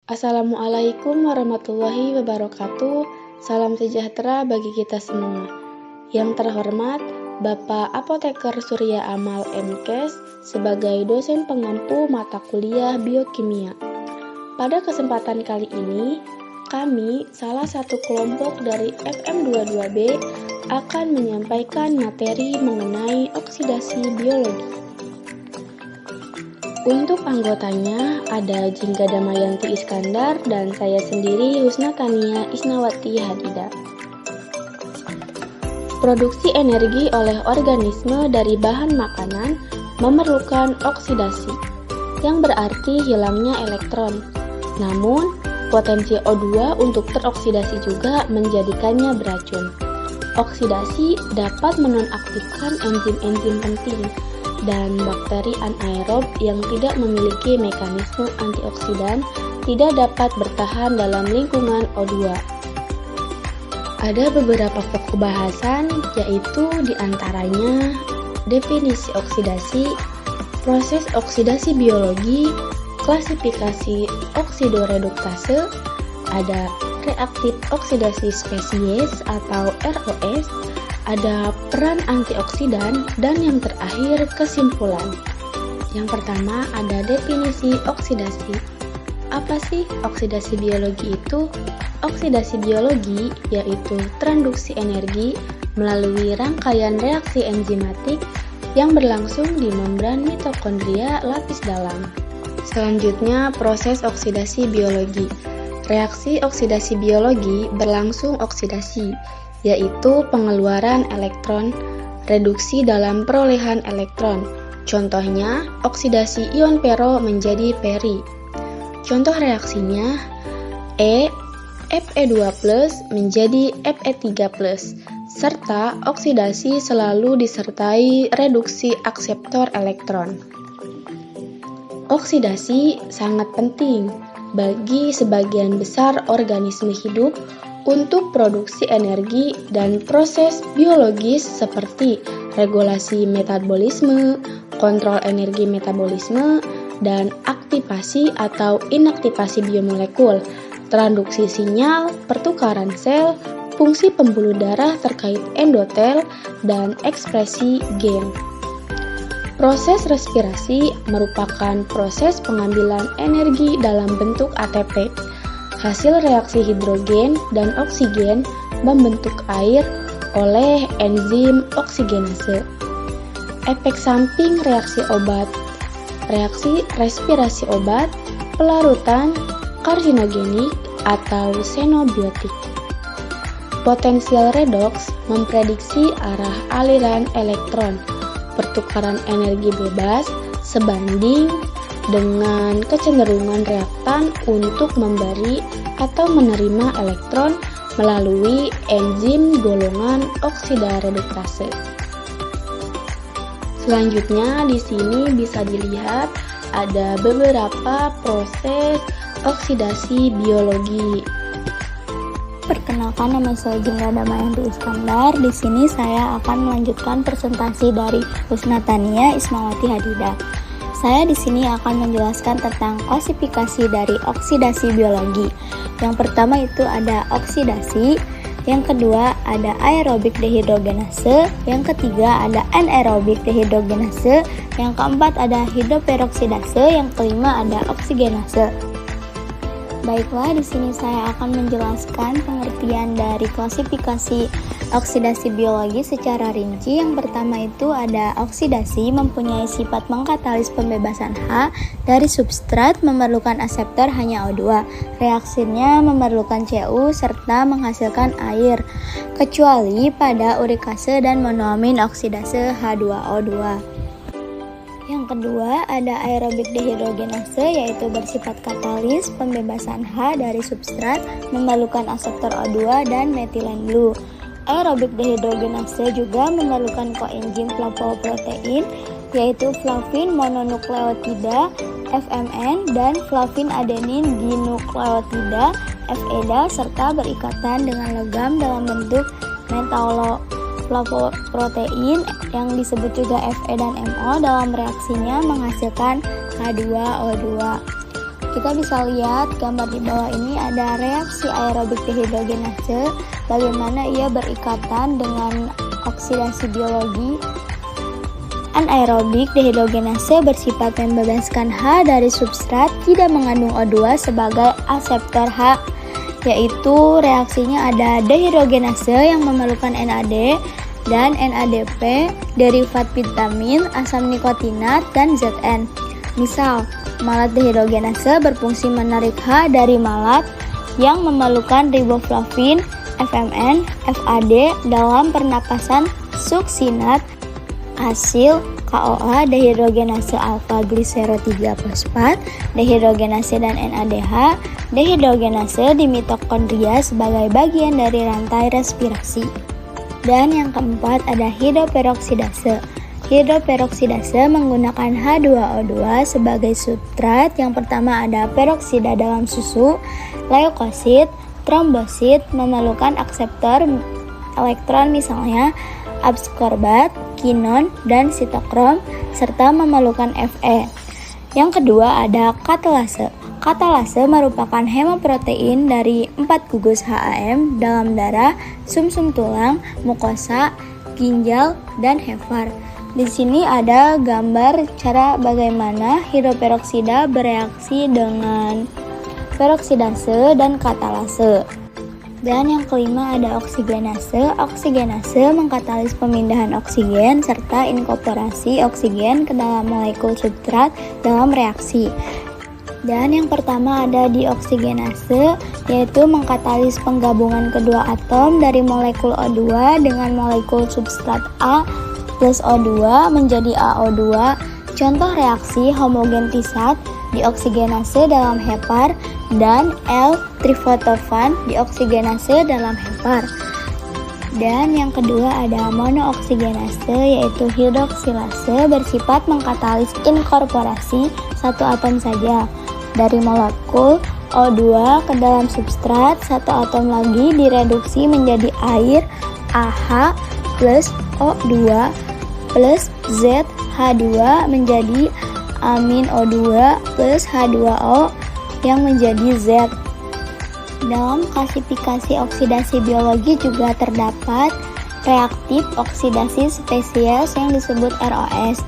Assalamualaikum warahmatullahi wabarakatuh. Salam sejahtera bagi kita semua. Yang terhormat Bapak Apoteker Surya Amal MKes sebagai dosen pengampu mata kuliah biokimia. Pada kesempatan kali ini, kami, salah satu kelompok dari FM22B, akan menyampaikan materi mengenai oksidasi biologi. Untuk anggotanya ada Jingga Damayanti Iskandar dan saya sendiri Husna Tania Isnawati Hadida. Produksi energi oleh organisme dari bahan makanan memerlukan oksidasi, yang berarti hilangnya elektron. Namun, potensi O2 untuk teroksidasi juga menjadikannya beracun. Oksidasi dapat menonaktifkan enzim-enzim penting dan bakteri anaerob yang tidak memiliki mekanisme antioksidan tidak dapat bertahan dalam lingkungan O2. Ada beberapa pokok bahasan, yaitu diantaranya definisi oksidasi, proses oksidasi biologi, klasifikasi oksidoreduktase, ada reaktif oksidasi spesies atau ROS, ada peran antioksidan, dan yang terakhir kesimpulan. Yang pertama ada definisi oksidasi. Apa sih oksidasi biologi itu? Oksidasi biologi yaitu transduksi energi melalui rangkaian reaksi enzimatik yang berlangsung di membran mitokondria lapis dalam. Selanjutnya proses oksidasi biologi. Reaksi oksidasi biologi berlangsung oksidasi, yaitu pengeluaran elektron, reduksi dalam perolehan elektron. Contohnya, oksidasi ion pero menjadi peri. Contoh reaksinya, Fe2+ menjadi Fe3+, serta oksidasi selalu disertai reduksi akseptor elektron. Oksidasi sangat penting bagi sebagian besar organisme hidup untuk produksi energi dan proses biologis seperti regulasi metabolisme, kontrol energi metabolisme, dan aktivasi atau inaktivasi biomolekul, transduksi sinyal, pertukaran sel, fungsi pembuluh darah terkait endotel, dan ekspresi gen. Proses respirasi merupakan proses pengambilan energi dalam bentuk ATP. Hasil reaksi hidrogen dan oksigen membentuk air oleh enzim oksigenase. Efek samping reaksi obat, reaksi respirasi obat, pelarutan, karsinogenik atau xenobiotik. Potensial redoks memprediksi arah aliran elektron, pertukaran energi bebas sebanding dengan kecenderungan reaktan untuk memberi atau menerima elektron melalui enzim golongan oksidareduktase. Selanjutnya di sini bisa dilihat ada beberapa proses oksidasi biologi. Perkenalkan, nama saya Jingga Damayanti Iskandar. Di sini saya akan melanjutkan presentasi dari Husna Tania Isnawati Hadida. Saya di sini akan menjelaskan tentang klasifikasi dari oksidasi biologi. Yang pertama itu ada oksidasi, yang kedua ada aerobik dehidrogenase, yang ketiga ada anaerobik dehidrogenase, yang keempat ada hidroperoksidase, yang kelima ada oksigenase. Baiklah, di sini saya akan menjelaskan pengertian dari klasifikasi oksidasi biologi secara rinci. Yang pertama itu ada oksidasi mempunyai sifat mengkatalis pembebasan H dari substrat, memerlukan aseptor hanya O2. Reaksinya memerlukan Cu serta menghasilkan air, kecuali pada urikase dan monoamin oksidase H2O2. Yang kedua ada aerobik dehidrogenase, yaitu bersifat katalis pembebasan H dari substrat, memerlukan aseptor O2 dan metilen blue. Aerobik dehidrogenase juga memerlukan koenzim flavoprotein, yaitu flavin mononukleotida FMN dan flavin adenin dinukleotida FEDA, serta berikatan dengan logam dalam bentuk metalloflavoprotein yang disebut juga Fe dan MO dalam reaksinya menghasilkan H2O2. Kita bisa lihat gambar di bawah ini ada reaksi aerobik dehidrogenase, bagaimana ia berikatan dengan oksidasi biologi. Anaerobik dehidrogenase bersifat membebaskan H dari substrat, tidak mengandung O2 sebagai aseptor H, yaitu reaksinya ada dehidrogenase yang memerlukan NAD dan NADP, derivat vitamin, asam nikotinat, dan ZN. Misal, malat dehidrogenase berfungsi menarik H dari malat yang memerlukan riboflavin, FMN, FAD dalam pernapasan suksinat, hasil KOA dehidrogenase alfa glisero 3 fosfat, dehidrogenase dan NADH, dehidrogenase di mitokondria sebagai bagian dari rantai respirasi. Dan yang keempat ada hidroperoksidase. Hidroperoksidase menggunakan H2O2 sebagai substrat. Yang pertama ada peroksida dalam susu, leukosit, trombosit memerlukan akseptor elektron misalnya abskorbat, kinon, dan sitokrom serta memerlukan Fe. Yang kedua ada katalase. Katalase merupakan hemoprotein dari 4 gugus HAM dalam darah, sumsum tulang, mukosa, ginjal, dan hepar. Di sini ada gambar cara bagaimana hidroperoksida bereaksi dengan peroksidase dan katalase. Dan yang kelima ada oksigenase. Oksigenase mengkatalis pemindahan oksigen serta inkorporasi oksigen ke dalam molekul substrat dalam reaksi. Dan yang pertama ada dioksigenase, yaitu mengkatalis penggabungan kedua atom dari molekul O2 dengan molekul substrat A plus O2 menjadi AO2. Contoh reaksi homogentisat dioksigenase dalam hepar dan L-trifosfan dioksigenase dalam hepar. Dan yang kedua ada monooksigenase, yaitu hidroksilase bersifat mengkatalis inkorporasi satu atom saja dari molekul O2 ke dalam substrat. Satu atom lagi direduksi menjadi air AH plus O2 plus ZH2 menjadi amin O2 plus H2O yang menjadi Z. Dalam klasifikasi oksidasi biologi juga terdapat reaktif oksidasi spesies yang disebut ROS.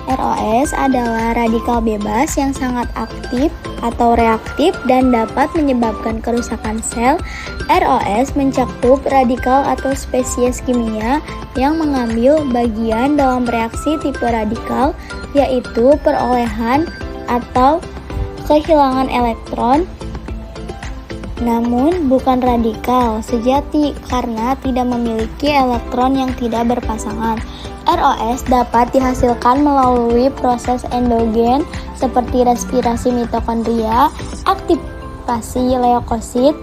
ROS adalah radikal bebas yang sangat aktif atau reaktif dan dapat menyebabkan kerusakan sel. ROS mencakup radikal atau spesies kimia yang mengambil bagian dalam reaksi tipe radikal, yaitu perolehan atau kehilangan elektron, namun bukan radikal sejati karena tidak memiliki elektron yang tidak berpasangan. ROS dapat dihasilkan melalui proses endogen seperti respirasi mitokondria, aktivasi leukosit,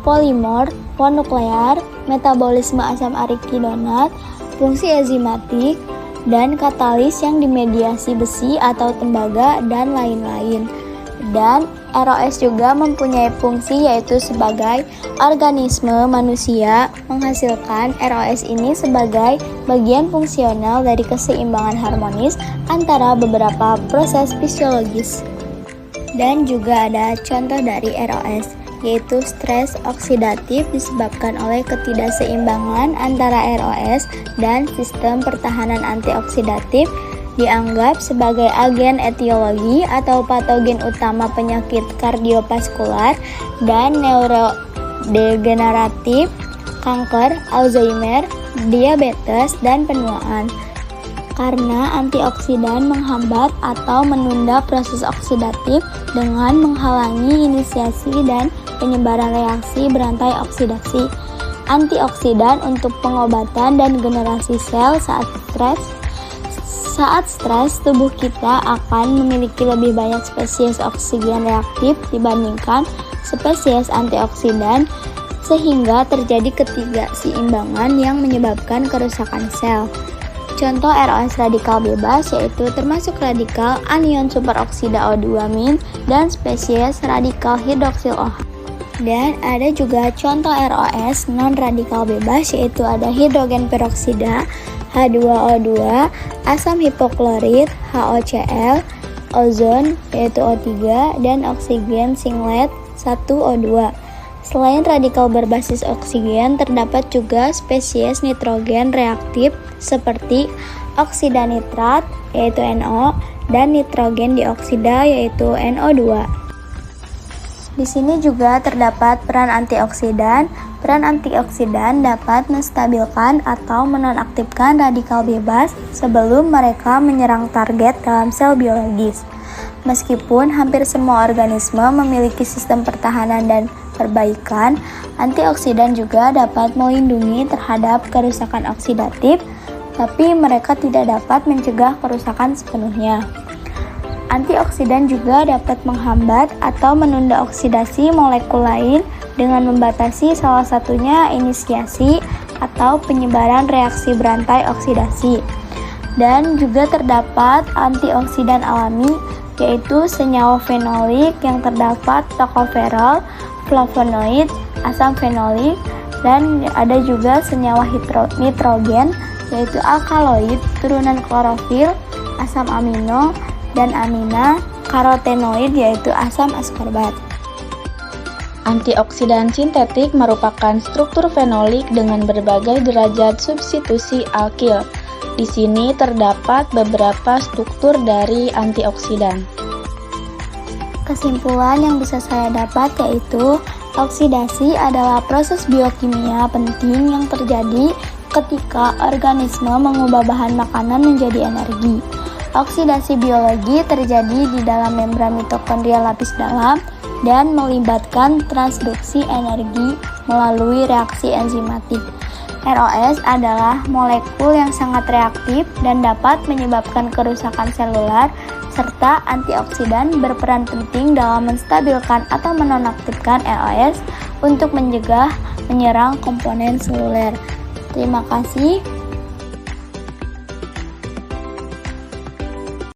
polimor monuklear, metabolisme asam arachidonat, fungsi enzimatik, dan katalis yang dimediasi besi atau tembaga, dan lain-lain. Dan ROS juga mempunyai fungsi yaitu sebagai organisme manusia menghasilkan ROS ini sebagai bagian fungsional dari keseimbangan harmonis antara beberapa proses fisiologis. Dan juga ada contoh dari ROS, yaitu stres oksidatif disebabkan oleh ketidakseimbangan antara ROS dan sistem pertahanan antioksidatif, dianggap sebagai agen etiologi atau patogen utama penyakit kardiovaskular dan neurodegeneratif, kanker, Alzheimer, diabetes, dan penuaan. Karena antioksidan menghambat atau menunda proses oksidatif dengan menghalangi inisiasi dan penyebaran reaksi berantai oksidasi. Antioksidan untuk pengobatan dan generasi sel saat stres. Saat stres, tubuh kita akan memiliki lebih banyak spesies oksigen reaktif dibandingkan spesies antioksidan, sehingga terjadi ketidakseimbangan yang menyebabkan kerusakan sel. Contoh ROS radikal bebas yaitu termasuk radikal anion superoksida O2- dan spesies radikal hidroksil OH. Dan ada juga contoh ROS non-radikal bebas yaitu ada hidrogen peroksida, H2O2, asam hipoklorit, HOCl, ozon yaitu O3 dan oksigen singlet 1O2. Selain radikal berbasis oksigen, terdapat juga spesies nitrogen reaktif seperti oksida nitrat yaitu NO dan nitrogen dioksida yaitu NO2. Di sini juga terdapat peran antioksidan. Peran antioksidan dapat menstabilkan atau menonaktifkan radikal bebas sebelum mereka menyerang target dalam sel biologis. Meskipun hampir semua organisme memiliki sistem pertahanan dan perbaikan, antioksidan juga dapat melindungi terhadap kerusakan oksidatif, tapi mereka tidak dapat mencegah kerusakan sepenuhnya. Antioksidan juga dapat menghambat atau menunda oksidasi molekul lain dengan membatasi salah satunya inisiasi atau penyebaran reaksi berantai oksidasi. Dan juga terdapat antioksidan alami yaitu senyawa fenolik yang terdapat tokoferol, flavonoid, asam fenolik, dan ada juga senyawa nitrogen yaitu alkaloid turunan klorofil, asam amino, dan amina, karotenoid yaitu asam askorbat. Antioksidan sintetik merupakan struktur fenolik dengan berbagai derajat substitusi alkil. Di sini terdapat beberapa struktur dari antioksidan. Kesimpulan yang bisa saya dapat yaitu oksidasi adalah proses biokimia penting yang terjadi ketika organisme mengubah bahan makanan menjadi energi. Oksidasi biologi terjadi di dalam membran mitokondria lapis dalam dan melibatkan transduksi energi melalui reaksi enzimatik. ROS adalah molekul yang sangat reaktif dan dapat menyebabkan kerusakan selular, serta antioksidan berperan penting dalam menstabilkan atau menonaktifkan ROS untuk mencegah menyerang komponen seluler. Terima kasih.